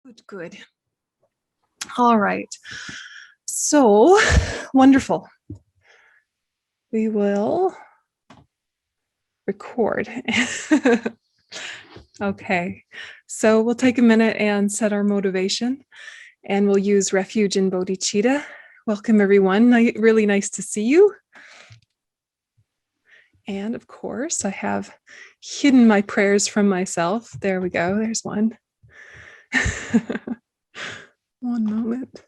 Good, good. All right. So wonderful. We will record. Okay, so we'll take a minute and set our motivation, and we'll use Refuge in BODHICHITTA. Welcome, everyone. Really nice to see you. And of course, I have hidden my prayers from myself. There we go. There's one. One moment.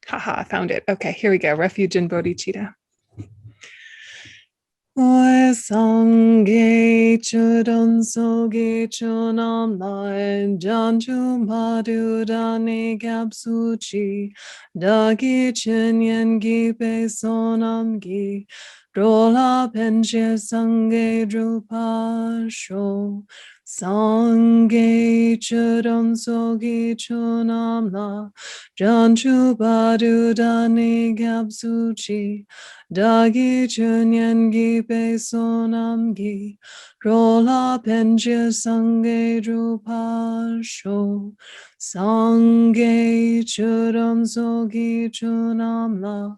Haha, I found it. Okay, here we go. Refuge in BODHICHITTA. Oi sangye chudon soge chunam lai janju madu dani kapsu chi dagi chinyan gi pe sonam gi rola penche sangye drupa sho sangye chudon soge chunam la janju madu dani kapsu chi Dagi chunyan gi pe sonam gi rola penche sangye drupa sho sangye chudam sogi chunam la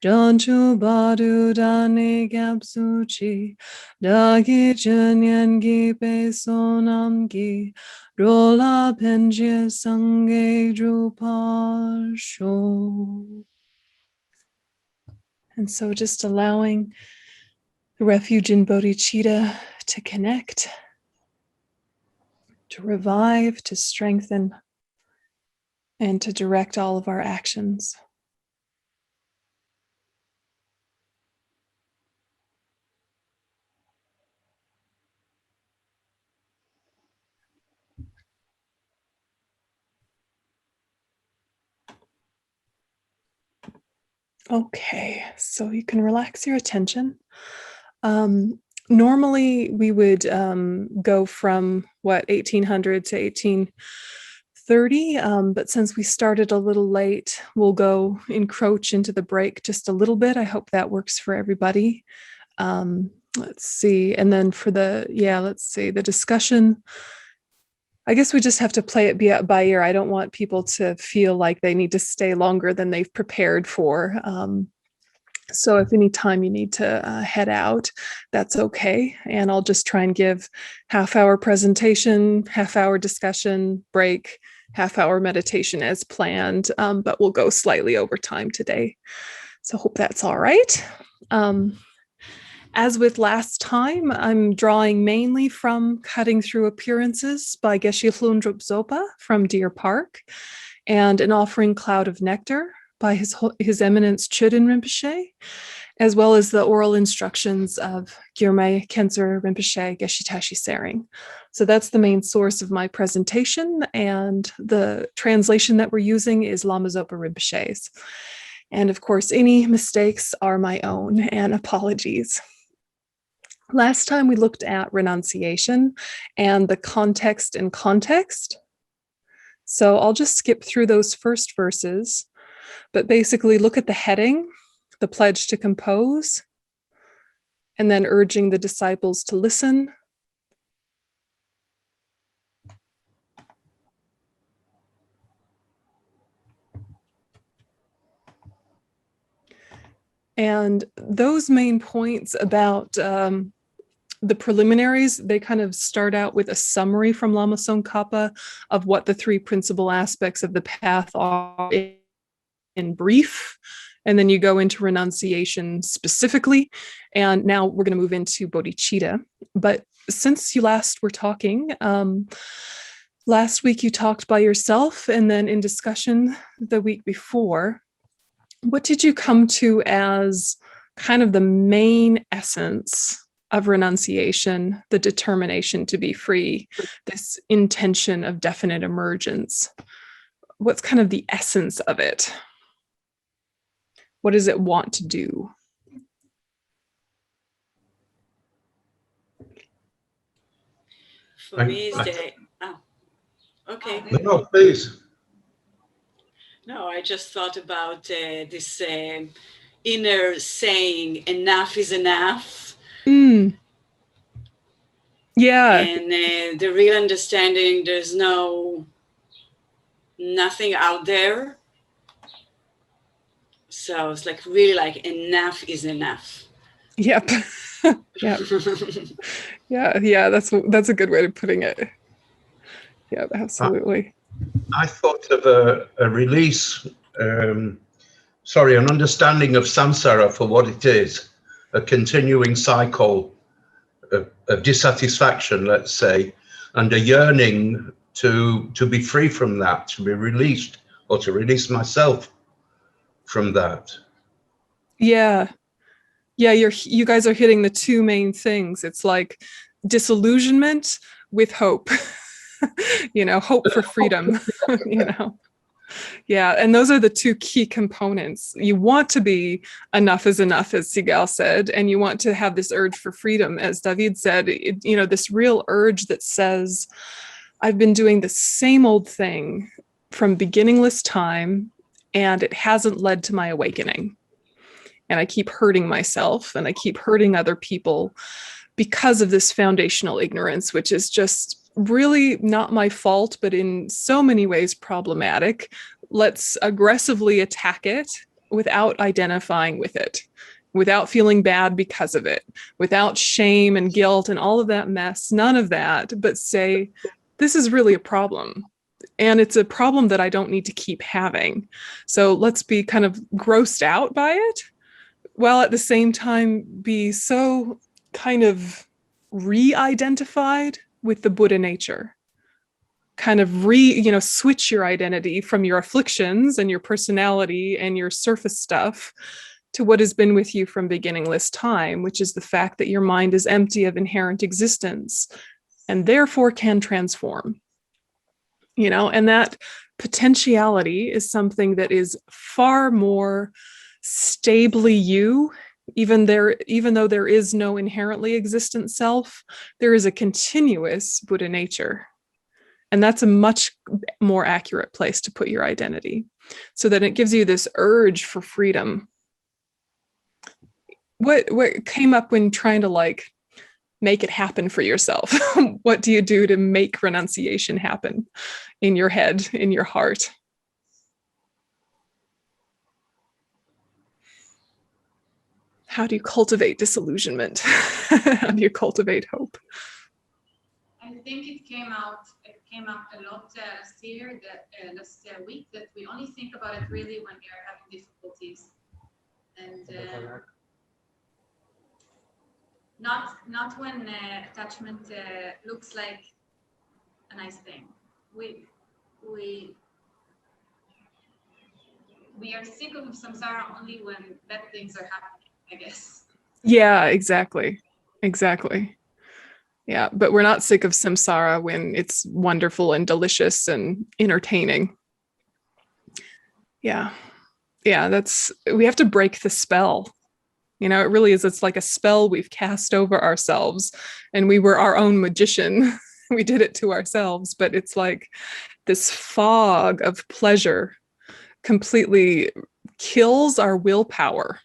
janchu badu dani kapsu chi dagi chunyan gi pe sonam gi rola penche sangye drupa sho. And so just allowing the refuge in bodhicitta to connect, to revive, to strengthen, and to direct all of our actions. Okay, so you can relax your attention. Normally we would go from 1800 to 1830, but since we started a little late, we'll encroach into the break just a little bit. I hope that works for everybody. Let's see, and then for the discussion, I guess we just have to play it by ear. I don't want people to feel like they need to stay longer than they've prepared for. So if any time you need to head out, that's okay. And I'll just try and give half-hour presentation, half-hour discussion, break, half-hour meditation as planned, but we'll go slightly over time today. So hope that's all right. As with last time, I'm drawing mainly from Cutting Through Appearances by Geshe Hlundrup Zopa from Deer Park, and An Offering Cloud of Nectar by His Eminence Chöden Rinpoche, as well as the oral instructions of Gyurme Khentsur Rinpoche Geshe Tashi Tsering. So that's the main source of my presentation, and the translation that we're using is Lama Zopa Rinpoche's. And of course, any mistakes are my own, and apologies. Last time we looked at renunciation and the context and context. So I'll just skip through those first verses, but basically look at the heading, the pledge to compose, and then urging the disciples to listen. And those main points about the preliminaries, they kind of start out with a summary from Lama Tsongkhapa of what the three principal aspects of the path are in brief. And then you go into renunciation specifically. And now we're going to move into bodhicitta. But since you last were talking, last week you talked by yourself, and then in discussion the week before, what did you come to as kind of the main essence of renunciation, the determination to be free, this intention of definite emergence? What's kind of the essence of it? What does it want to do? For me, it's okay. No, please. No, I just thought about this inner saying, enough is enough. Yeah. And the real understanding, there's nothing out there. So it's like really like enough is enough. Yep. Yeah. Yeah. That's a good way of putting it. Yeah, absolutely. I thought of a release, sorry, an understanding of samsara for what it is, a continuing cycle of dissatisfaction, let's say, and a yearning to be free from that, to be released, or to release myself from that. Yeah. Yeah, you guys are hitting the two main things. It's like disillusionment with hope. Hope for freedom, you know. Yeah, and those are the two key components. You want to be enough is enough, as Sigal said, and you want to have this urge for freedom, as David said, this real urge that says, I've been doing the same old thing from beginningless time, and it hasn't led to my awakening. And I keep hurting myself and I keep hurting other people because of this foundational ignorance, which is just really not my fault, but in so many ways problematic. Let's aggressively attack it without identifying with it, without feeling bad because of it, without shame and guilt and all of that mess, none of that, but say, this is really a problem. And it's a problem that I don't need to keep having. So let's be kind of grossed out by it, while at the same time be so kind of re-identified with the Buddha nature. Kind of switch your identity from your afflictions and your personality and your surface stuff to what has been with you from beginningless time, which is the fact that your mind is empty of inherent existence and therefore can transform. And that potentiality is something that is far more stably you, even though there is no inherently existent self, there is a continuous Buddha nature. And that's a much more accurate place to put your identity, so that it gives you this urge for freedom. What came up when trying to make it happen for yourself? What do you do to make renunciation happen in your head, in your heart? How do you cultivate disillusionment? How do you cultivate hope? I think it came up a lot last year, last week, that we only think about it really when we are having difficulties, and not when attachment looks like a nice thing. We are sick of samsara only when bad things are happening, I guess. Yeah, exactly. Yeah, but we're not sick of samsara when it's wonderful and delicious and entertaining. Yeah, we have to break the spell. It really is. It's like a spell we've cast over ourselves, and we were our own magician. We did it to ourselves, but it's like this fog of pleasure completely kills our willpower.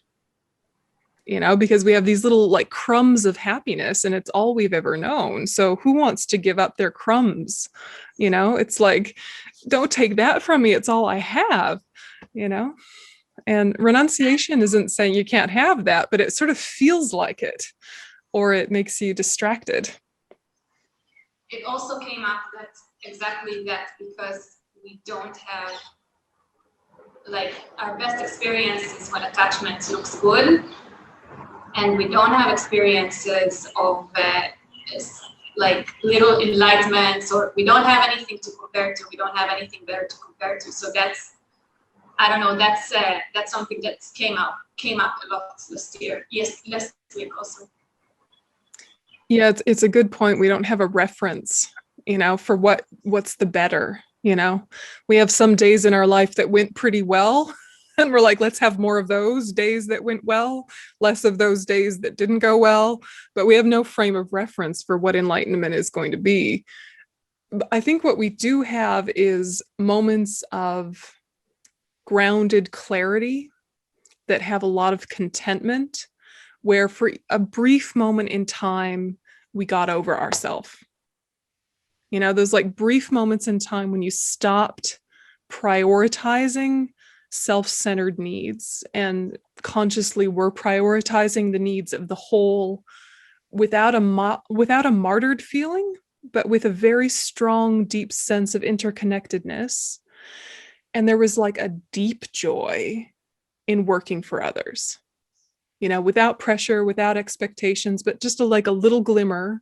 Because we have these little crumbs of happiness, and it's all we've ever known. So who wants to give up their crumbs? It's like, don't take that from me. It's all I have, And renunciation isn't saying you can't have that, but it sort of feels like it, or it makes you distracted. It also came up that exactly that, because we don't have, our best experiences when attachment looks good, and we don't have experiences of little enlightenments, or we don't have anything to compare to. We don't have anything better to compare to. So that's, I don't know, that's something that came up a lot last year. Yes, last week also. Yeah, it's a good point. We don't have a reference, for what's the better. We have some days in our life that went pretty well, and we're like, let's have more of those days that went well, less of those days that didn't go well. But we have no frame of reference for what enlightenment is going to be. I think what we do have is moments of grounded clarity that have a lot of contentment, where for a brief moment in time, we got over ourselves. You know, those like brief moments in time when you stopped prioritizing self-centered needs and consciously were prioritizing the needs of the whole without a martyred feeling, but with a very strong, deep sense of interconnectedness. And there was like a deep joy in working for others, you know, without pressure, without expectations, but just like a little glimmer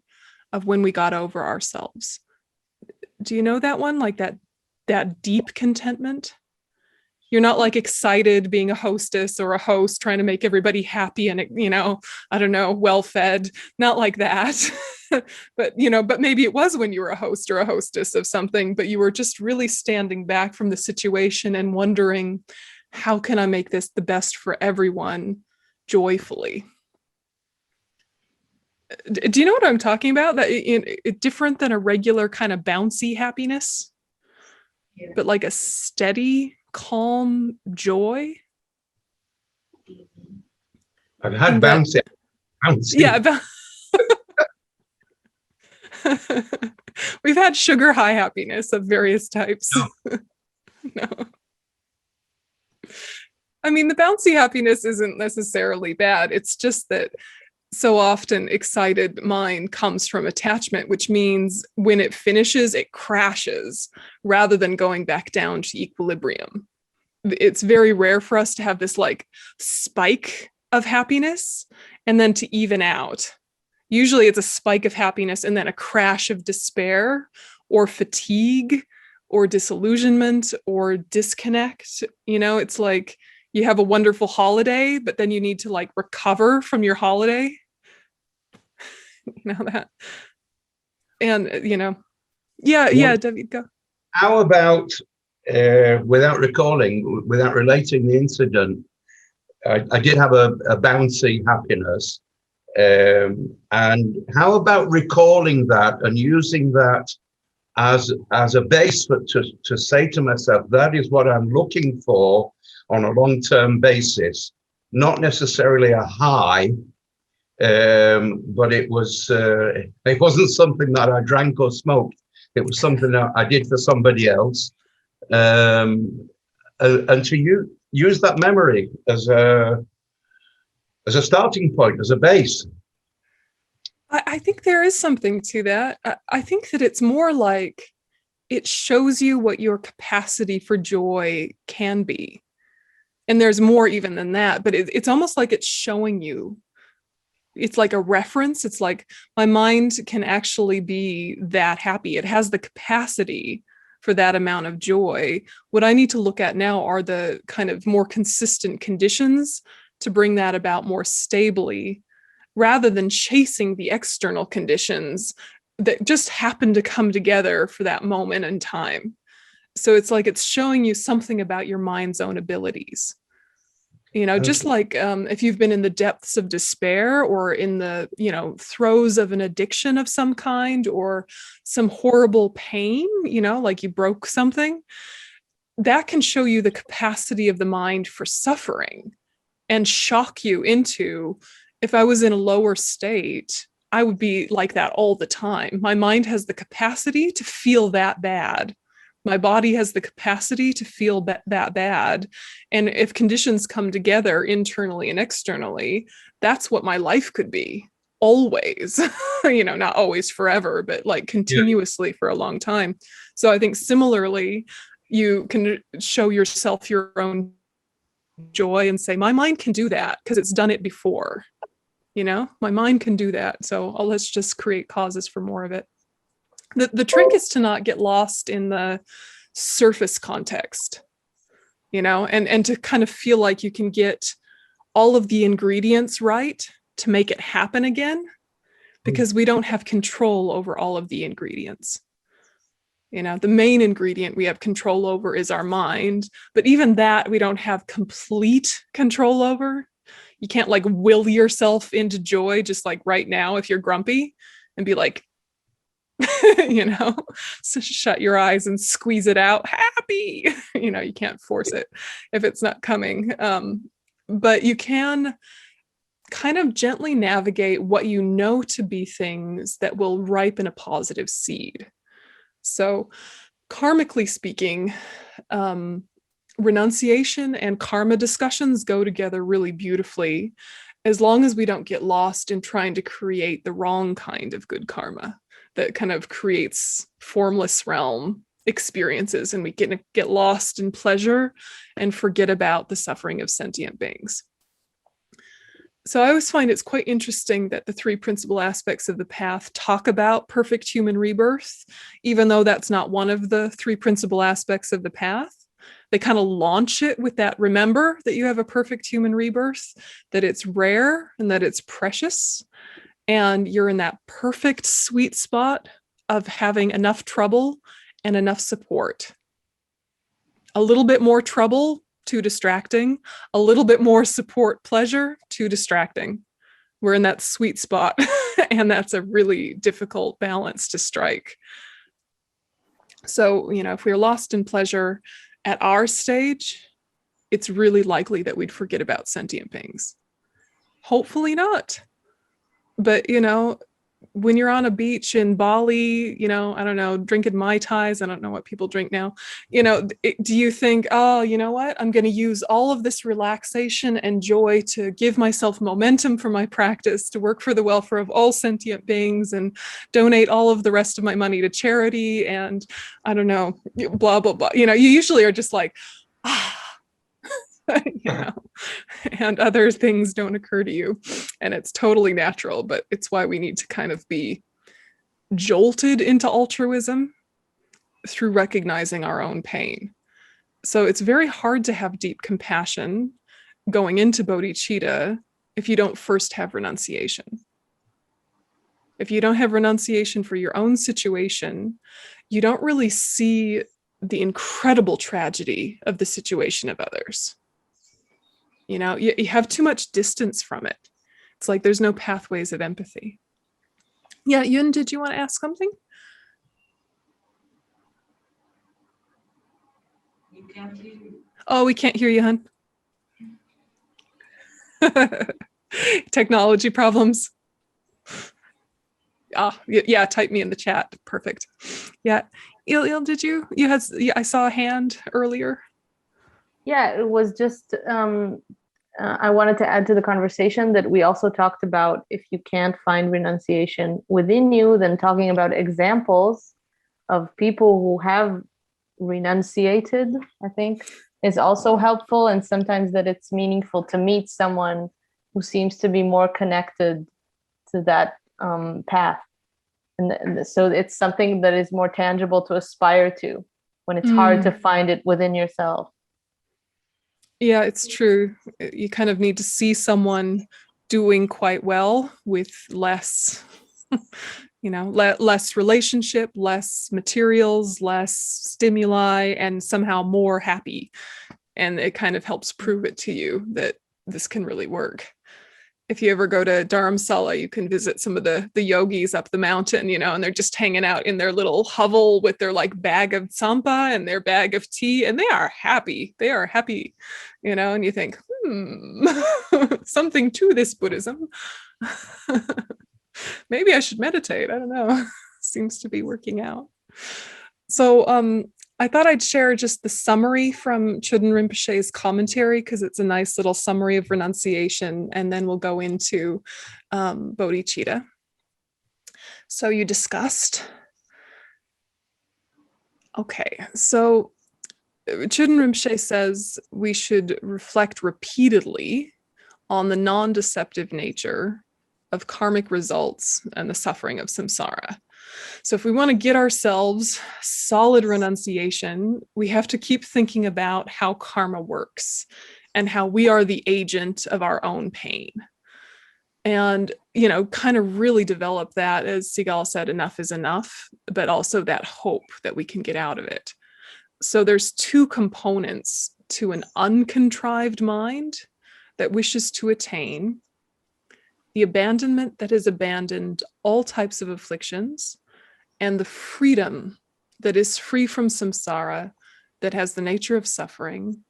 of when we got over ourselves. Do you know that one? Like that deep contentment? You're not like excited being a hostess or a host trying to make everybody happy and, you know, I don't know, well-fed, not like that. But, you know, but maybe it was when you were a host or a hostess of something, but you were just really standing back from the situation and wondering, how can I make this the best for everyone joyfully? Do you know what I'm talking about? That it different than a regular kind of bouncy happiness, Yeah. but like a steady, calm joy. I've had And that- bouncy. Yeah, we've had sugar high happiness of various types. No. I mean, the bouncy happiness isn't necessarily bad. It's just that so often excited mind comes from attachment, which means when it finishes, it crashes rather than going back down to equilibrium. It's very rare for us to have this like spike of happiness and then to even out. Usually it's a spike of happiness and then a crash of despair or fatigue or disillusionment or disconnect. You know, it's like you have a wonderful holiday, but then you need to like recover from your holiday. You know that? And, you know, yeah, David, go. How about, without relating the incident, I did have a bouncy happiness. And how about recalling that and using that as a base to say to myself, that is what I'm looking for on a long-term basis, not necessarily a high, but it wasn't something that I drank or smoked. It was something that I did for somebody else, and to use that memory as a starting point, as a base. I think there is something to that. I think that it's more like it shows you what your capacity for joy can be. And there's more even than that, but it's almost like it's showing you. It's like a reference. It's like my mind can actually be that happy. It has the capacity for that amount of joy. What I need to look at now are the kind of more consistent conditions to bring that about more stably, rather than chasing the external conditions that just happen to come together for that moment in time. So it's like it's showing you something about your mind's own abilities. You know, just like if you've been in the depths of despair or in the, you know, throes of an addiction of some kind or some horrible pain, you know, like you broke something, that can show you the capacity of the mind for suffering and shock you into, if I was in a lower state, I would be like that all the time. My mind has the capacity to feel that bad. My body has the capacity to feel that bad. And if conditions come together internally and externally, that's what my life could be always, you know, not always forever, but like continuously for a long time. So I think similarly, you can show yourself your own joy and say, my mind can do that because it's done it before. You know, my mind can do that. So let's just create causes for more of it. The trick is to not get lost in the surface context, you know, and to kind of feel like you can get all of the ingredients right to make it happen again, because we don't have control over all of the ingredients. You know, the main ingredient we have control over is our mind, but even that we don't have complete control over. You can't like will yourself into joy just like right now if you're grumpy and be like, you know, so shut your eyes and squeeze it out happy. You know, you can't force it if it's not coming. But you can kind of gently navigate what you know to be things that will ripen a positive seed. So karmically speaking, renunciation and karma discussions go together really beautifully, as long as we don't get lost in trying to create the wrong kind of good karma that kind of creates formless realm experiences, and we get lost in pleasure and forget about the suffering of sentient beings. So I always find it's quite interesting that the three principal aspects of the path talk about perfect human rebirth, even though that's not one of the three principal aspects of the path. They kind of launch it with that, remember that you have a perfect human rebirth, that it's rare and that it's precious, and you're in that perfect sweet spot of having enough trouble and enough support. A little bit more trouble, too distracting. A little bit more support, pleasure, too distracting. We're in that sweet spot, and that's a really difficult balance to strike. So, if we're lost in pleasure at our stage, it's really likely that we'd forget about sentient beings. Hopefully not. But, when you're on a beach in Bali, I don't know, drinking Mai Tais, I don't know what people drink now, do you think, oh, you know what, I'm going to use all of this relaxation and joy to give myself momentum for my practice, to work for the welfare of all sentient beings and donate all of the rest of my money to charity and I don't know, blah, blah, blah. You usually are just like, and other things don't occur to you, and it's totally natural, but it's why we need to kind of be jolted into altruism through recognizing our own pain. So it's very hard to have deep compassion going into bodhicitta if you don't first have renunciation. If you don't have renunciation for your own situation, you don't really see the incredible tragedy of the situation of others. You have too much distance from it. It's like there's no pathways of empathy. Yeah, Yun, did you want to ask something? You can't hear you. Oh, we can't hear you, hun. Technology problems. Yeah, type me in the chat. Perfect. Yeah, Il, did you? I saw a hand earlier. Yeah, it was just, I wanted to add to the conversation that we also talked about, if you can't find renunciation within you, then talking about examples of people who have renunciated, I think, is also helpful. And sometimes that it's meaningful to meet someone who seems to be more connected to that path. And so it's something that is more tangible to aspire to when it's hard to find it within yourself. Yeah, it's true. You kind of need to see someone doing quite well with less, less relationship, less materials, less stimuli, and somehow more happy. And it kind of helps prove it to you that this can really work. If you ever go to Dharamsala, you can visit some of the yogis up the mountain, and they're just hanging out in their little hovel with their bag of tsampa and their bag of tea, and they are happy. They are happy, and you think, something to this Buddhism. Maybe I should meditate. I don't know. Seems to be working out. So I thought I'd share just the summary from Chöden Rinpoche's commentary, because it's a nice little summary of renunciation, and then we'll go into bodhicitta. So you discussed. Okay, so Chöden Rinpoche says we should reflect repeatedly on the non-deceptive nature of karmic results and the suffering of samsara. So if we want to get ourselves solid renunciation, we have to keep thinking about how karma works and how we are the agent of our own pain. And, kind of really develop that, as Sigal said, enough is enough, but also that hope that we can get out of it. So there's two components to an uncontrived mind that wishes to attain: the abandonment that has abandoned all types of afflictions, and the freedom that is free from samsara, that has the nature of suffering.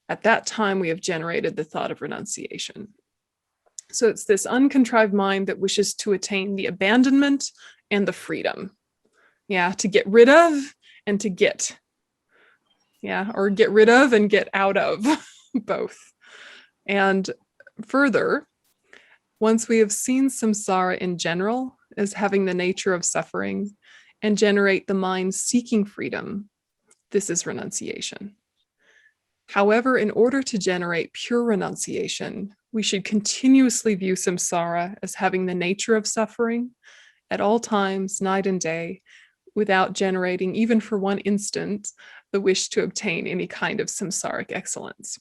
At that time, we have generated the thought of renunciation. So it's this uncontrived mind that wishes to attain the abandonment and the freedom. Yeah, to get rid of and to get. Yeah, or get rid of and get out of both. And further, once we have seen samsara in general as having the nature of suffering and generate the mind seeking freedom, this is renunciation. However, in order to generate pure renunciation, we should continuously view samsara as having the nature of suffering at all times, night and day, without generating, even for one instant, the wish to obtain any kind of samsaric excellence.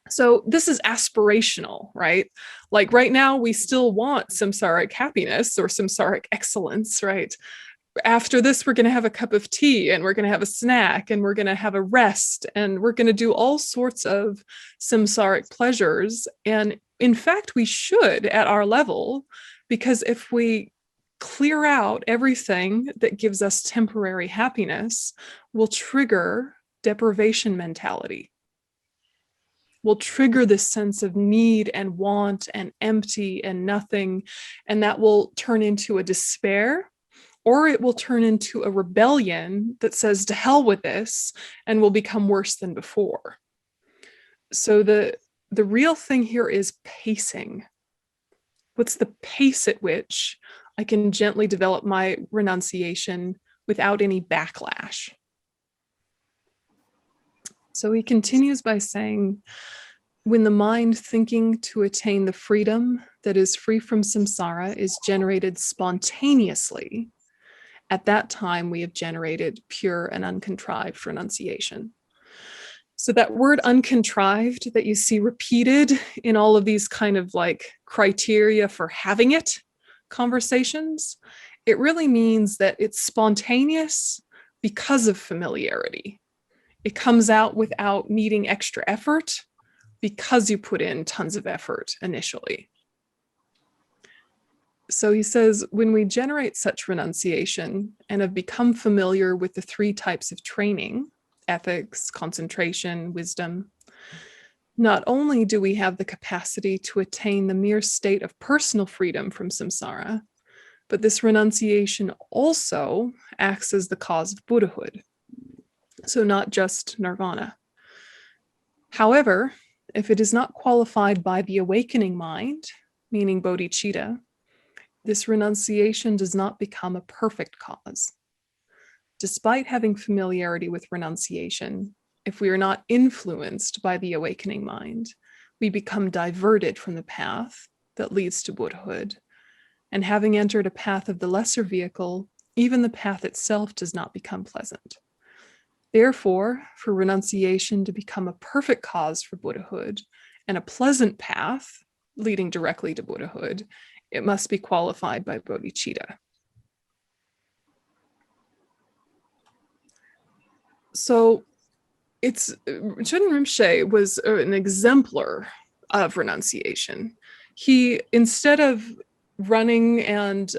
So this is aspirational, right? Like right now, we still want samsaric happiness or samsaric excellence, right? After this, we're going to have a cup of tea and we're going to have a snack and we're going to have a rest and we're going to do all sorts of samsaric pleasures. And in fact, we should at our level, because if we clear out everything that gives us temporary happiness, we'll trigger deprivation mentality. Will trigger this sense of need and want and empty and nothing, and that will turn into a despair, or it will turn into a rebellion that says to hell with this and will become worse than before. So the real thing here is pacing. What's the pace at which I can gently develop my renunciation without any backlash? So he continues by saying, when the mind thinking to attain the freedom that is free from samsara is generated spontaneously, at that time we have generated pure and uncontrived renunciation. So that word uncontrived that you see repeated in all of these kind of like criteria for having it conversations, it really means that it's spontaneous because of familiarity. It comes out without needing extra effort because you put in tons of effort initially. So he says, when we generate such renunciation and have become familiar with the three types of training, ethics, concentration, wisdom, not only do we have the capacity to attain the mere state of personal freedom from samsara, but this renunciation also acts as the cause of Buddhahood. So not just nirvana. However, if it is not qualified by the awakening mind, meaning bodhicitta, this renunciation does not become a perfect cause. Despite having familiarity with renunciation, if we are not influenced by the awakening mind, we become diverted from the path that leads to Buddhahood. And having entered a path of the lesser vehicle, even the path itself does not become pleasant. Therefore, for renunciation to become a perfect cause for Buddhahood and a pleasant path leading directly to Buddhahood, it must be qualified by bodhicitta. So Chöden Rinpoche was an exemplar of renunciation. He, instead of running and,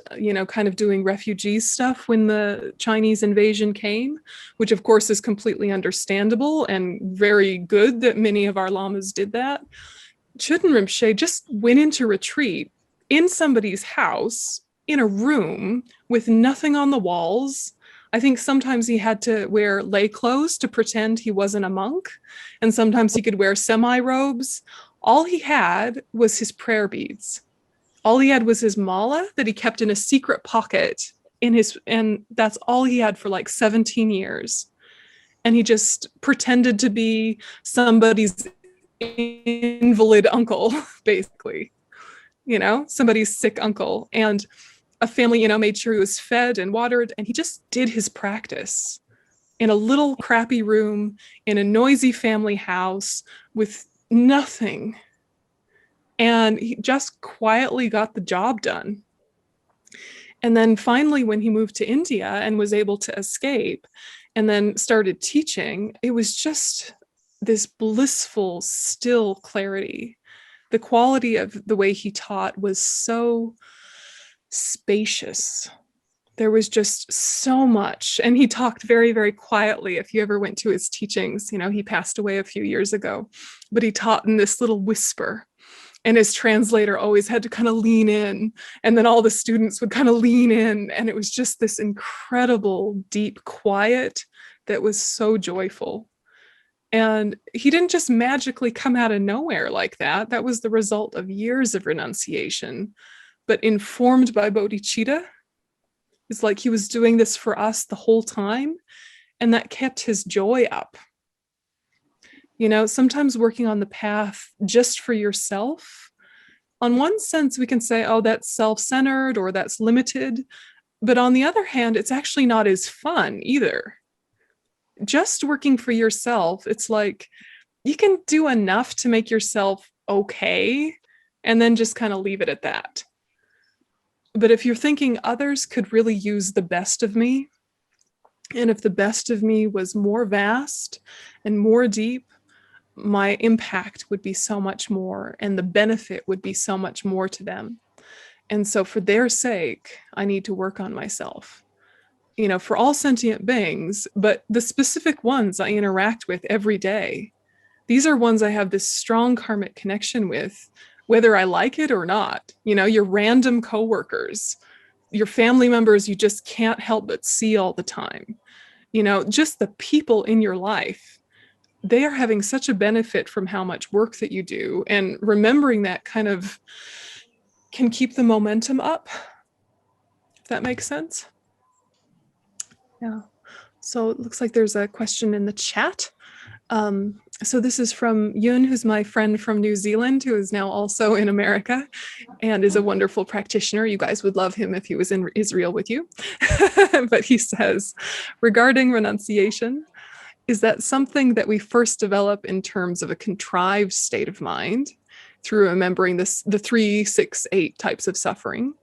kind of doing refugee stuff when the Chinese invasion came, which of course is completely understandable and very good that many of our lamas did that, Chöden Rinpoche just went into retreat in somebody's house, in a room with nothing on the walls. I think sometimes he had to wear lay clothes to pretend he wasn't a monk, and sometimes he could wear semi-robes. All he had was his prayer beads. All he had was his mala that he kept in a secret pocket and that's all he had for like 17 years. And he just pretended to be somebody's invalid uncle, basically, somebody's sick uncle. And a family, made sure he was fed and watered, and he just did his practice in a little crappy room in a noisy family house with nothing. And he just quietly got the job done. And then finally, when he moved to India and was able to escape and then started teaching, it was just this blissful, still clarity. The quality of the way he taught was so spacious. There was just so much. And he talked very, very quietly. If you ever went to his teachings, he passed away a few years ago, but he taught in this little whisper. And his translator always had to kind of lean in, and then all the students would kind of lean in. And it was just this incredible, deep quiet that was so joyful. And he didn't just magically come out of nowhere like that. That was the result of years of renunciation, but informed by bodhicitta. It's like he was doing this for us the whole time, and that kept his joy up. You know, sometimes working on the path just for yourself, on one sense, we can say, oh, that's self-centered or that's limited. But on the other hand, it's actually not as fun either. Just working for yourself, it's like you can do enough to make yourself okay, and then just kind of leave it at that. But if you're thinking others could really use the best of me, and if the best of me was more vast and more deep, my impact would be so much more, and the benefit would be so much more to them. And so for their sake, I need to work on myself, you know, for all sentient beings, but the specific ones I interact with every day, these are ones I have this strong karmic connection with, whether I like it or not. You know, your random coworkers, your family members you just can't help but see all the time, you know, just the people in your life. They are having such a benefit from how much work that you do, and remembering that kind of can keep the momentum up, if that makes sense. Yeah. So it looks like there's a question in the chat. So this is from Yun, who's my friend from New Zealand, who is now also in America and is a wonderful practitioner. You guys would love him if he was in Israel with you. But he says, regarding renunciation, is that something that we first develop in terms of a contrived state of mind through remembering the 3, 6, 8 types of suffering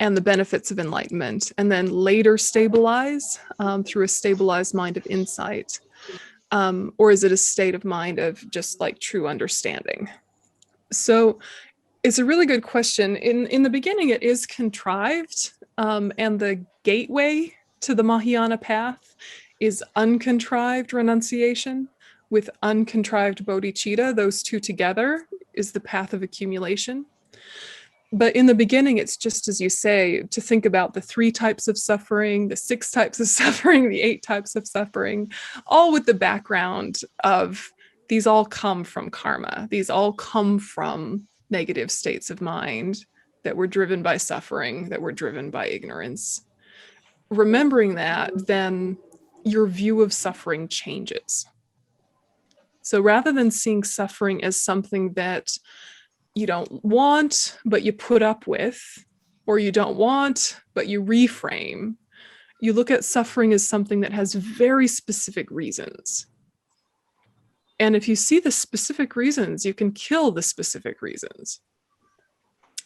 and the benefits of enlightenment, and then later stabilize through a stabilized mind of insight? Or is it a state of mind of just like true understanding? So it's a really good question. In the beginning, it is contrived, and the gateway to the Mahayana path is uncontrived renunciation with uncontrived bodhicitta. Those two together is the path of accumulation. But in the beginning, it's just as you say, to think about the 3 types of suffering, the 6 types of suffering, the 8 types of suffering, all with the background of these all come from karma. These all come from negative states of mind that were driven by suffering, that were driven by ignorance. Remembering that, then your view of suffering changes. So rather than seeing suffering as something that you don't want, but you put up with, or you don't want, but you reframe, you look at suffering as something that has very specific reasons. And if you see the specific reasons, you can kill the specific reasons.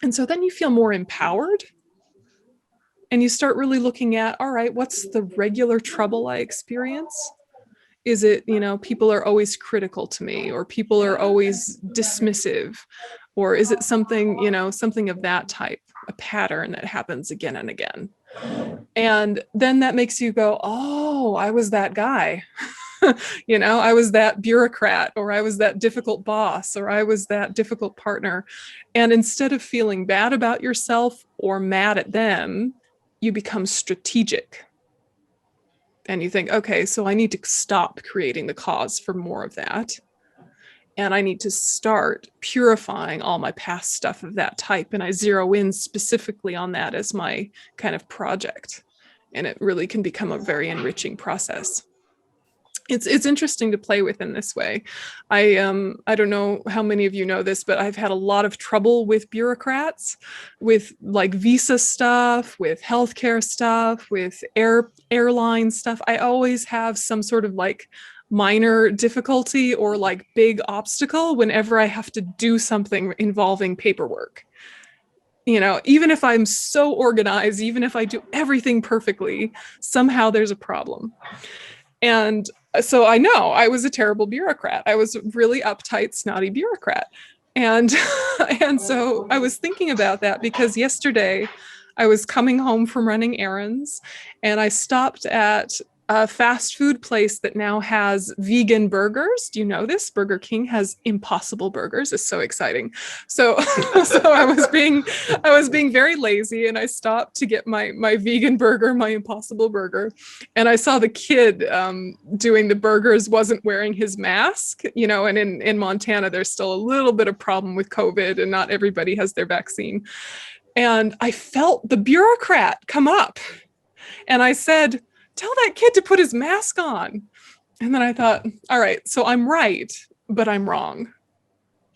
And so then you feel more empowered. And you start really looking at, all right, what's the regular trouble I experience? Is it, you know, people are always critical to me, or people are always dismissive? Or is it something, you know, something of that type, a pattern that happens again and again? And then that makes you go, oh, I was that guy. You know, I was that bureaucrat, or I was that difficult boss, or I was that difficult partner. And instead of feeling bad about yourself or mad at them, you become strategic. And you think, okay, so I need to stop creating the cause for more of that. And I need to start purifying all my past stuff of that type. And I zero in specifically on that as my kind of project. And it really can become a very enriching process. It's interesting to play with in this way. I don't know how many of you know this, but I've had a lot of trouble with bureaucrats, with like visa stuff, with healthcare stuff, with airline stuff. I always have some sort of like minor difficulty or like big obstacle whenever I have to do something involving paperwork. You know, even if I'm so organized, even if I do everything perfectly, somehow there's a problem. And so I know I was a terrible bureaucrat. I was a really uptight, snotty bureaucrat. And, and so I was thinking about that because yesterday I was coming home from running errands and I stopped at a fast food place that now has vegan burgers. Do you know this? Burger King has Impossible Burgers. It's so exciting. So, so I was being very lazy, and I stopped to get my vegan burger, my Impossible Burger, and I saw the kid doing the burgers wasn't wearing his mask. You know, and in Montana, there's still a little bit of problem with COVID, and not everybody has their vaccine. And I felt the bureaucrat come up, and I said, "Tell that kid to put his mask on." And then I thought, all right, so I'm right, but I'm wrong,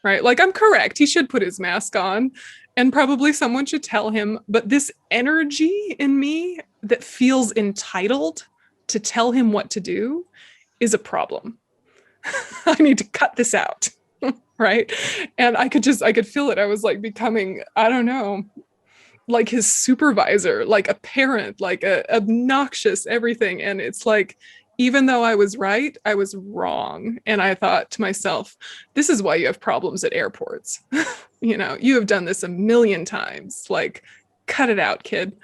right? Like, I'm correct. He should put his mask on, and probably someone should tell him. But this energy in me that feels entitled to tell him what to do is a problem. I need to cut this out, right? And I could feel it. I was like becoming, I don't know, like his supervisor, like a parent, like a obnoxious everything. And it's like, even though I was right, I was wrong. And I thought to myself, this is why you have problems at airports. You know, you have done this a million times, like, cut it out, kid.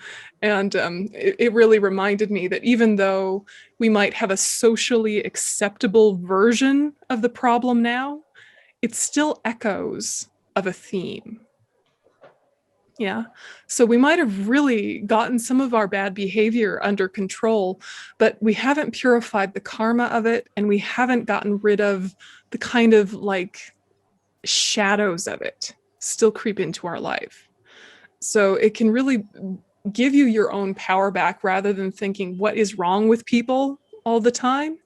And it really reminded me that even though we might have a socially acceptable version of the problem now, it still echoes of a theme. Yeah. So we might have really gotten some of our bad behavior under control, but we haven't purified the karma of it, and we haven't gotten rid of the kind of like shadows of it still creep into our life. So it can really give you your own power back, rather than thinking what is wrong with people all the time.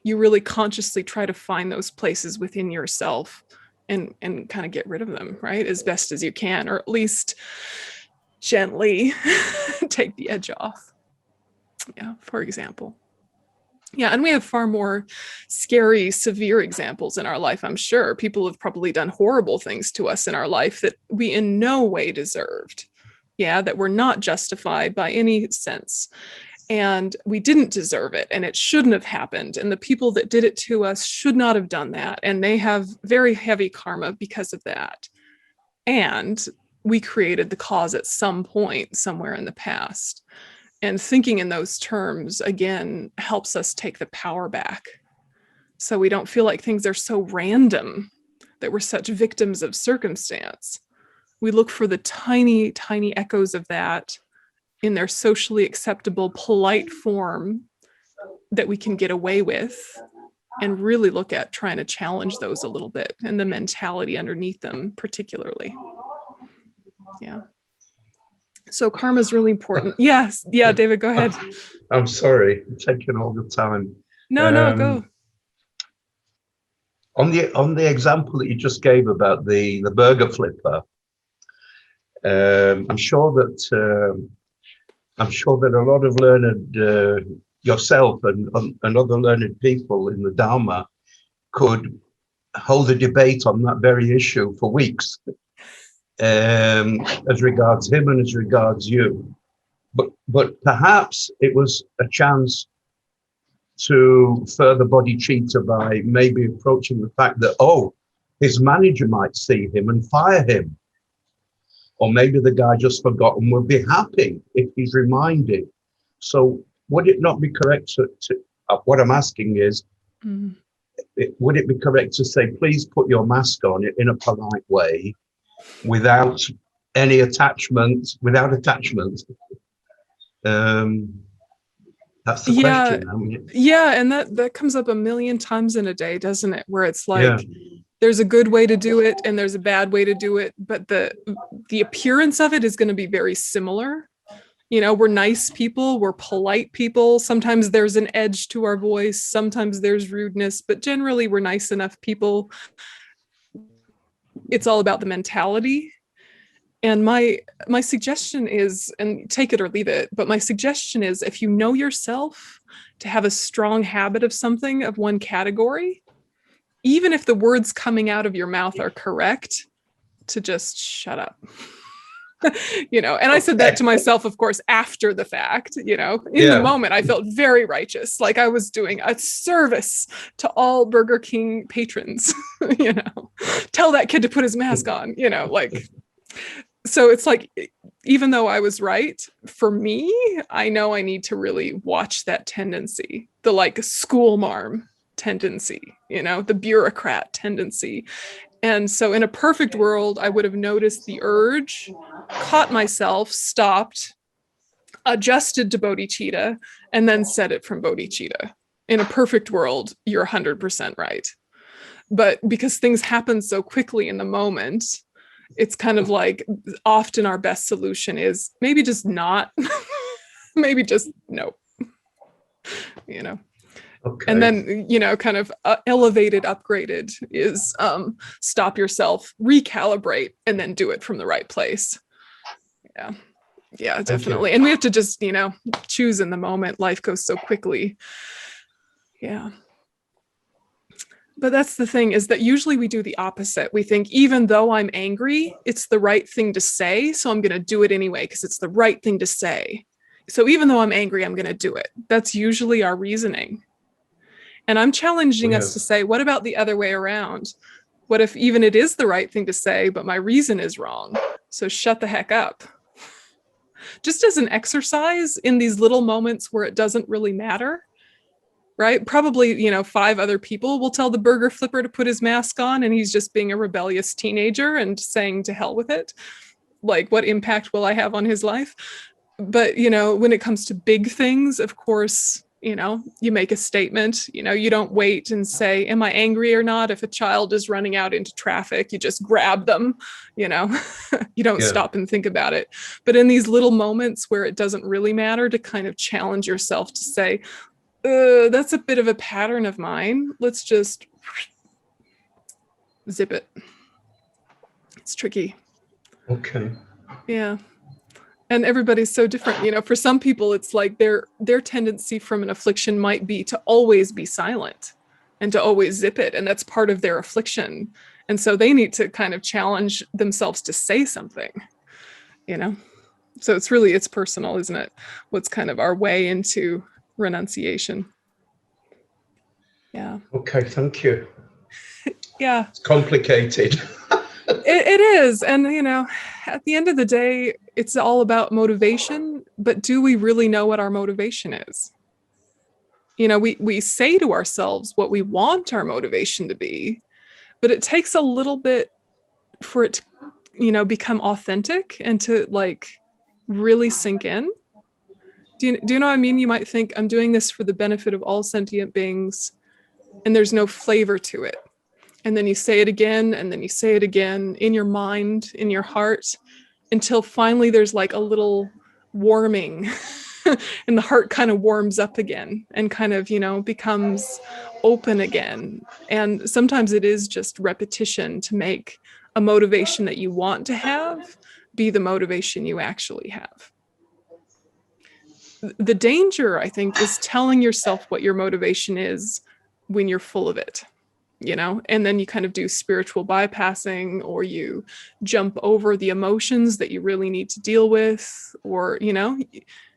You really consciously try to find those places within yourself and kind of get rid of them, right? As best as you can, or at least gently take the edge off. Yeah, for example. Yeah, and we have far more scary, severe examples in our life, I'm sure. People have probably done horrible things to us in our life that we in no way deserved. Yeah, that were not justified by any sense. And we didn't deserve it, and it shouldn't have happened. And the people that did it to us should not have done that. And they have very heavy karma because of that. And we created the cause at some point, somewhere in the past. And thinking in those terms, again, helps us take the power back. So we don't feel like things are so random, that we're such victims of circumstance. We look for the tiny, tiny echoes of that in their socially acceptable, polite form that we can get away with, and really look at trying to challenge those a little bit, and the mentality underneath them particularly. Yeah. So karma is really important. Yes. Yeah, David, go ahead. I'm sorry, I'm taking all the time. No, go. On the example that you just gave about the burger flipper, I'm sure that a lot of learned, yourself and other learned people in the Dharma could hold a debate on that very issue for weeks, as regards him and as regards you. But perhaps it was a chance to further bodhicitta by maybe approaching the fact that, oh, his manager might see him and fire him. Or maybe the guy just forgot and will be happy if he's reminded. So would it not be correct to what I'm asking is, would it be correct to say, please put your mask on it in a polite way, without any attachment, that's the question. I mean, yeah, and that comes up a million times in a day, doesn't it? Where it's like, there's a good way to do it and there's a bad way to do it, but the appearance of it is going to be very similar. You know, we're nice people, we're polite people. Sometimes there's an edge to our voice, sometimes there's rudeness, but generally we're nice enough people. It's all about the mentality. And my suggestion is, and take it or leave it, but my suggestion is, if you know yourself to have a strong habit of something of one category, even if the words coming out of your mouth are correct, to just shut up. You know, and I said that to myself, of course, after the fact. You know, in the moment, I felt very righteous, like I was doing a service to all Burger King patrons. You know, tell that kid to put his mask on, you know, like, so it's like, even though I was right, for me, I know I need to really watch that tendency, the like school marm tendency, you know, the bureaucrat tendency. And so in a perfect world, I would have noticed the urge, caught myself, stopped, adjusted to bodhicitta, and then said it from bodhicitta. In a perfect world, you're 100% right. But because things happen so quickly in the moment, it's kind of like often our best solution is maybe just not, maybe just no, you know. Okay. And then, you know, kind of elevated, upgraded is stop yourself, recalibrate, and then do it from the right place. Yeah. Yeah, definitely. And we have to just, you know, choose in the moment. Life goes so quickly. Yeah. But that's the thing, is that usually we do the opposite. We think, even though I'm angry, it's the right thing to say, so I'm going to do it anyway because it's the right thing to say. So even though I'm angry, I'm going to do it. That's usually our reasoning. And I'm challenging us to say, what about the other way around? What if even it is the right thing to say, but my reason is wrong? So shut the heck up. Just as an exercise in these little moments where it doesn't really matter. Right? Probably, you know, 5 other people will tell the burger flipper to put his mask on and he's just being a rebellious teenager and saying to hell with it. Like, what impact will I have on his life? But, you know, when it comes to big things, of course, you know, you make a statement, you know, you don't wait and say, am I angry or not? If a child is running out into traffic, you just grab them, you know, you don't stop and think about it. But in these little moments where it doesn't really matter, to kind of challenge yourself to say, that's a bit of a pattern of mine. Let's just zip it. It's tricky. Okay. Yeah. And everybody's so different. You know, for some people, it's like their tendency from an affliction might be to always be silent and to always zip it. And that's part of their affliction. And so they need to kind of challenge themselves to say something, you know? So it's personal, isn't it? What's kind of our way into renunciation. Yeah. Okay, thank you. Yeah. It's complicated. It is. And, you know, at the end of the day, it's all about motivation. But do we really know what our motivation is? You know, we say to ourselves what we want our motivation to be, but it takes a little bit for it to, you know, become authentic and to like really sink in. Do you know what I mean? You might think, I'm doing this for the benefit of all sentient beings, and there's no flavor to it. And then you say it again, and then you say it again in your mind, in your heart, until finally there's like a little warming and the heart kind of warms up again and kind of, you know, becomes open again. And sometimes it is just repetition to make a motivation that you want to have be the motivation you actually have. The danger, I think, is telling yourself what your motivation is when you're full of it, you know, and then you kind of do spiritual bypassing, or you jump over the emotions that you really need to deal with, or, you know,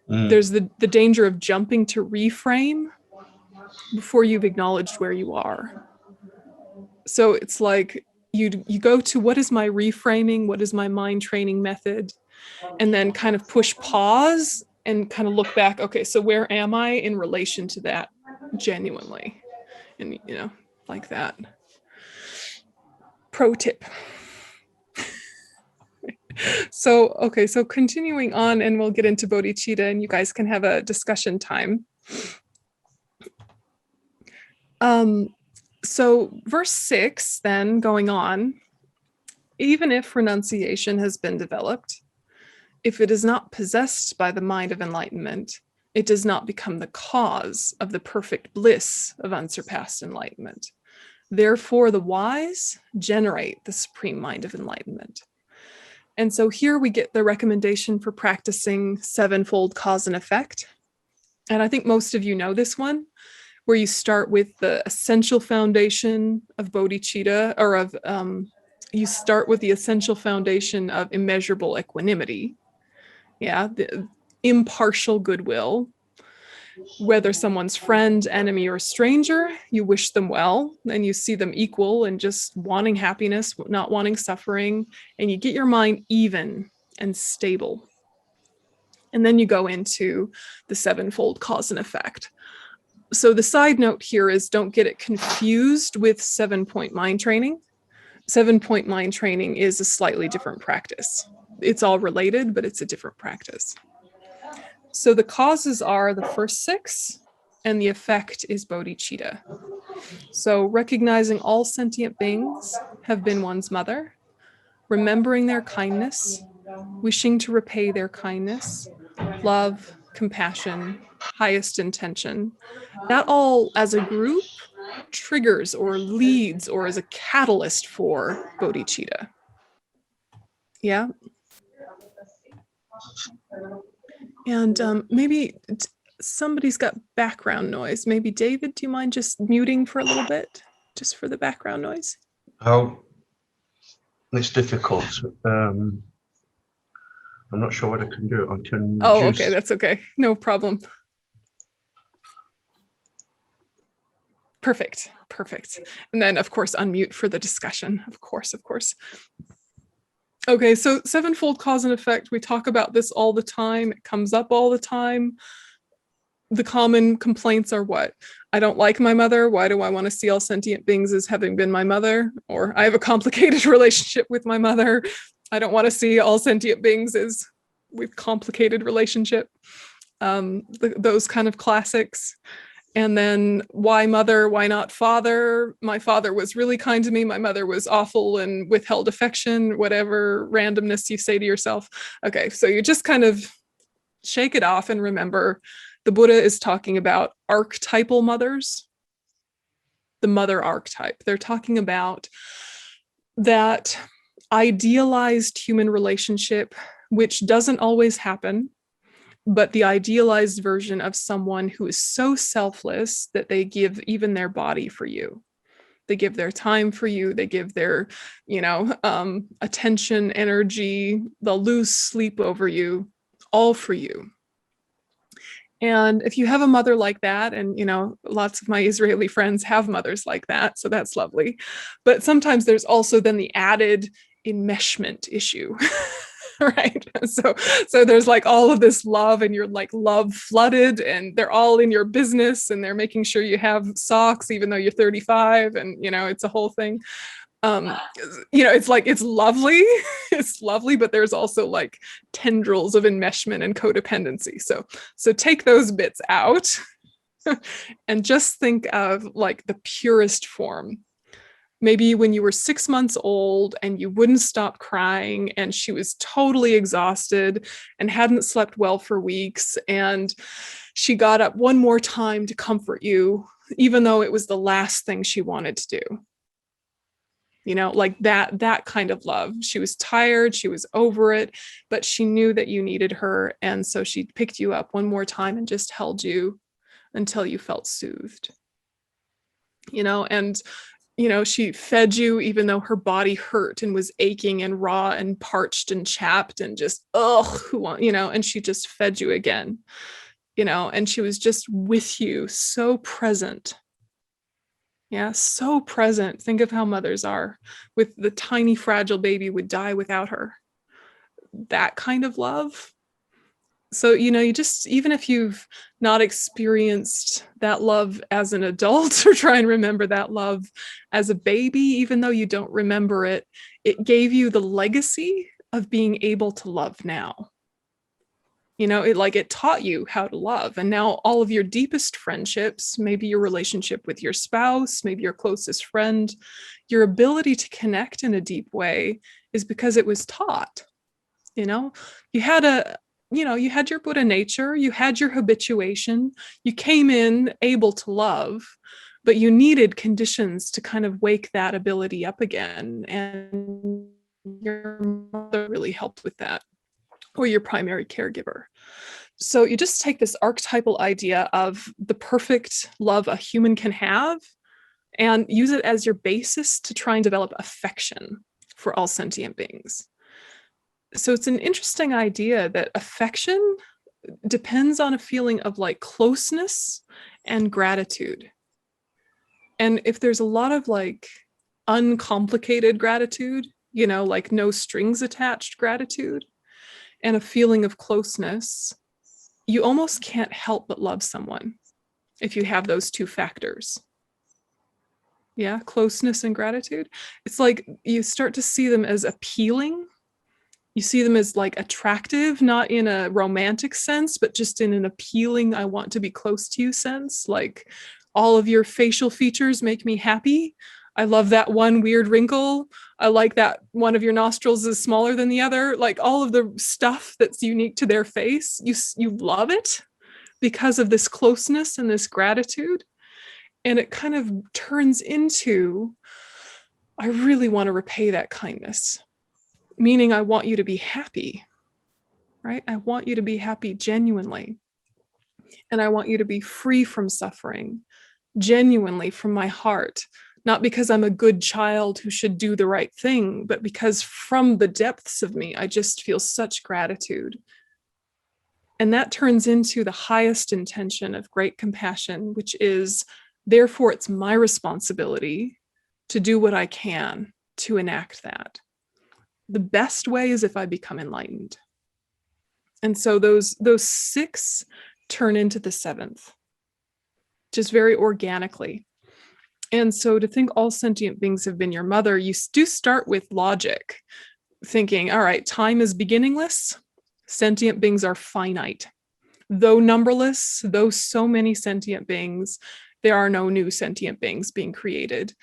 there's the danger of jumping to reframe before you've acknowledged where you are. So it's like you go to, what is my reframing? What is my mind training method? And then kind of push pause and kind of look back. Okay, so where am I in relation to that genuinely? And, you know, like that. Pro tip. So, okay, so continuing on, and we'll get into bodhicitta and you guys can have a discussion time. So verse 6, then going on, even if renunciation has been developed, if it is not possessed by the mind of enlightenment, it does not become the cause of the perfect bliss of unsurpassed enlightenment. Therefore, the wise generate the supreme mind of enlightenment. And so here we get the recommendation for practicing sevenfold cause and effect. And I think most of you know this one, where you start with the essential foundation of bodhicitta, or of, you start with the essential foundation of immeasurable equanimity. Yeah, the impartial goodwill. Whether someone's friend, enemy, or stranger, you wish them well, and you see them equal and just wanting happiness, not wanting suffering, and you get your mind even and stable. And then you go into the sevenfold cause and effect. So the side note here is don't get it confused with 7-point mind training. 7-point mind training is a slightly different practice. It's all related, but it's a different practice. So the causes are the first 6, and the effect is bodhicitta. So recognizing all sentient beings have been one's mother, remembering their kindness, wishing to repay their kindness, love, compassion, highest intention. That all as a group triggers or leads or is a catalyst for bodhicitta. Yeah. And maybe somebody's got background noise. Maybe David, do you mind just muting for a little bit, just for the background noise? Oh, it's difficult. I'm not sure what I can do. I can. Oh, okay, that's okay. No problem. Perfect, perfect. And then, of course, unmute for the discussion. Of course, of course. Okay, so sevenfold cause and effect. We talk about this all the time. It comes up all the time. The common complaints are what? I don't like my mother. Why do I want to see all sentient beings as having been my mother? Or I have a complicated relationship with my mother. I don't want to see all sentient beings as with complicated relationship. Those kind of classics. And then why mother, why not father? My father was really kind to me. My mother was awful and withheld affection, whatever randomness you say to yourself. Okay, so you just kind of shake it off and remember the Buddha is talking about archetypal mothers, the mother archetype. They're talking about that idealized human relationship, which doesn't always happen, but the idealized version of someone who is so selfless that they give even their body for you. They give their time for you. They give their, attention, energy. They'll lose sleep over you, all for you. And if you have a mother like that, and, lots of my Israeli friends have mothers like that, so that's lovely. But sometimes there's also then the added enmeshment issue. Right. So there's like all of this love and you're like love flooded and they're all in your business and they're making sure you have socks, even though you're 35 and, it's a whole thing. It's like, it's lovely. It's lovely, but there's also like tendrils of enmeshment and codependency. So take those bits out and just think of like the purest form. Maybe when you were 6 months old and you wouldn't stop crying and she was totally exhausted and hadn't slept well for weeks. And she got up one more time to comfort you, even though it was the last thing she wanted to do. Like that kind of love. She was tired, she was over it, but she knew that you needed her. And so she picked you up one more time and just held you until you felt soothed. She fed you even though her body hurt and was aching and raw and parched and chapped and just, and she just fed you again, and she was just with you, so present. Yeah, so present. Think of how mothers are with the tiny, fragile baby would die without her. That kind of love. So, you just, even if you've not experienced that love as an adult, or try and remember that love as a baby, even though you don't remember it, it gave you the legacy of being able to love now. It taught you how to love. And now all of your deepest friendships, maybe your relationship with your spouse, maybe your closest friend, your ability to connect in a deep way is because it was taught. You had your Buddha nature, you had your habituation, you came in able to love, but you needed conditions to kind of wake that ability up again. And your mother really helped with that, or your primary caregiver. So you just take this archetypal idea of the perfect love a human can have and use it as your basis to try and develop affection for all sentient beings. So it's an interesting idea that affection depends on a feeling of like closeness and gratitude. And if there's a lot of like uncomplicated gratitude, like no strings attached gratitude, and a feeling of closeness, you almost can't help but love someone if you have those two factors. Yeah, closeness and gratitude. It's like you start to see them as appealing. You see them as like attractive, not in a romantic sense, but just in an appealing, I want to be close to you sense. Like all of your facial features make me happy. I love that one weird wrinkle. I like that one of your nostrils is smaller than the other. Like all of the stuff that's unique to their face, you love it because of this closeness and this gratitude. And it kind of turns into, I really want to repay that kindness, meaning I want you to be happy, right? I want you to be happy genuinely. And I want you to be free from suffering, genuinely from my heart, not because I'm a good child who should do the right thing, but because from the depths of me, I just feel such gratitude. And that turns into the highest intention of great compassion, which is, therefore, it's my responsibility to do what I can to enact that. The best way is if I become enlightened. And so those 6 turn into the 7th, just very organically. And so to think all sentient beings have been your mother, you do start with logic, thinking, all right, time is beginningless, sentient beings are finite. Though numberless, though so many sentient beings, there are no new sentient beings being created.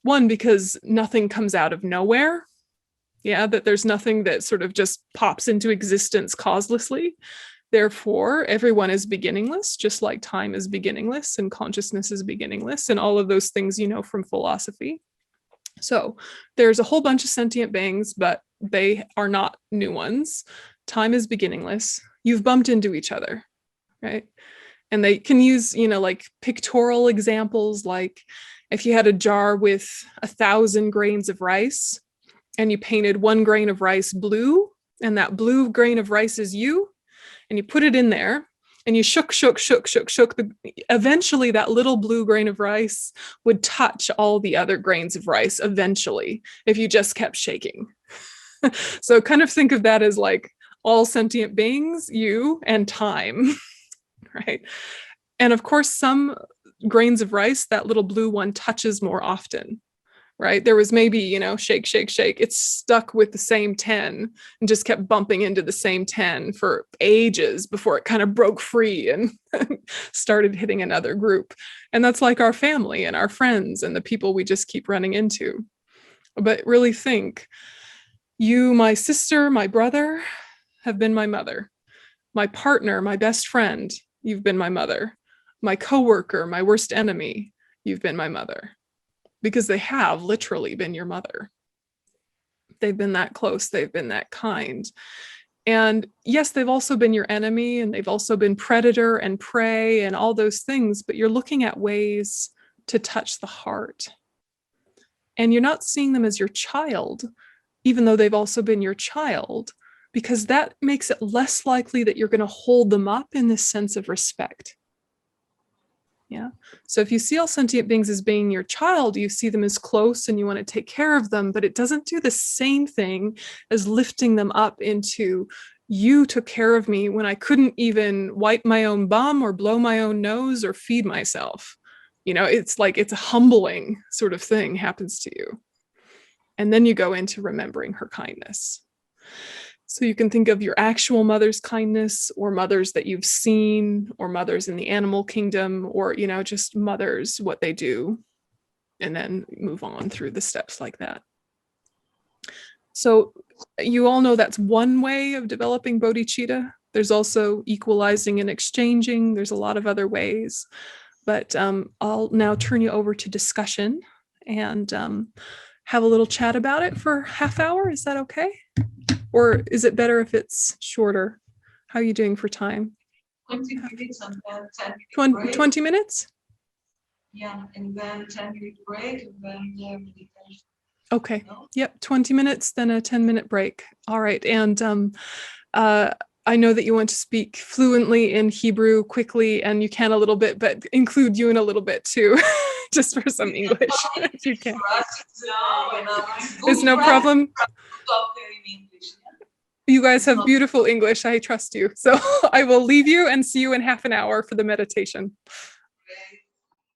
One, because nothing comes out of nowhere. Yeah, that there's nothing that sort of just pops into existence causelessly. Therefore, everyone is beginningless, just like time is beginningless and consciousness is beginningless, and all of those things you know from philosophy. So there's a whole bunch of sentient beings, but they are not new ones. Time is beginningless. You've bumped into each other, right? And they can use, like pictorial examples, like if you had a jar with 1,000 grains of rice and you painted 1 grain of rice blue, and that blue grain of rice is you, and you put it in there and you shook. Eventually that little blue grain of rice would touch all the other grains of rice eventually, if you just kept shaking. So kind of think of that as like all sentient beings, you, and time. Right? And of course, some grains of rice, that little blue one touches more often, right? There was maybe, shake. It's stuck with the same 10 and just kept bumping into the same 10 for ages before it kind of broke free and started hitting another group. And that's like our family and our friends and the people we just keep running into. But really think, you, my sister, my brother, have been my mother. My partner, my best friend, you've been my mother. My coworker, my worst enemy, you've been my mother. Because they have literally been your mother. They've been that close, they've been that kind. And yes, they've also been your enemy, and they've also been predator and prey and all those things, but you're looking at ways to touch the heart. And you're not seeing them as your child, even though they've also been your child, because that makes it less likely that you're going to hold them up in this sense of respect. Yeah. So if you see all sentient beings as being your child, you see them as close and you want to take care of them, but it doesn't do the same thing as lifting them up into, you took care of me when I couldn't even wipe my own bum or blow my own nose or feed myself. It's like, it's a humbling sort of thing happens to you. And then you go into remembering her kindness. So you can think of your actual mother's kindness, or mothers that you've seen, or mothers in the animal kingdom, or, just mothers, what they do, and then move on through the steps like that. So you all know that's one way of developing bodhicitta. There's also equalizing and exchanging. There's a lot of other ways, but I'll now turn you over to discussion and have a little chat about it for half hour. Is that okay? Or is it better if it's shorter? How are you doing for time? 20 minutes and then 10 minutes. 20 minutes? Yeah, and then 10-minute break, and then meditation. Okay. Yep, 20 minutes, then a 10-minute break. All right. And I know that you want to speak fluently in Hebrew quickly, and you can a little bit, but include you in a little bit too, just for some English, if you can. It's no problem. You guys have beautiful English. I trust you. So I will leave you and see you in half an hour for the meditation.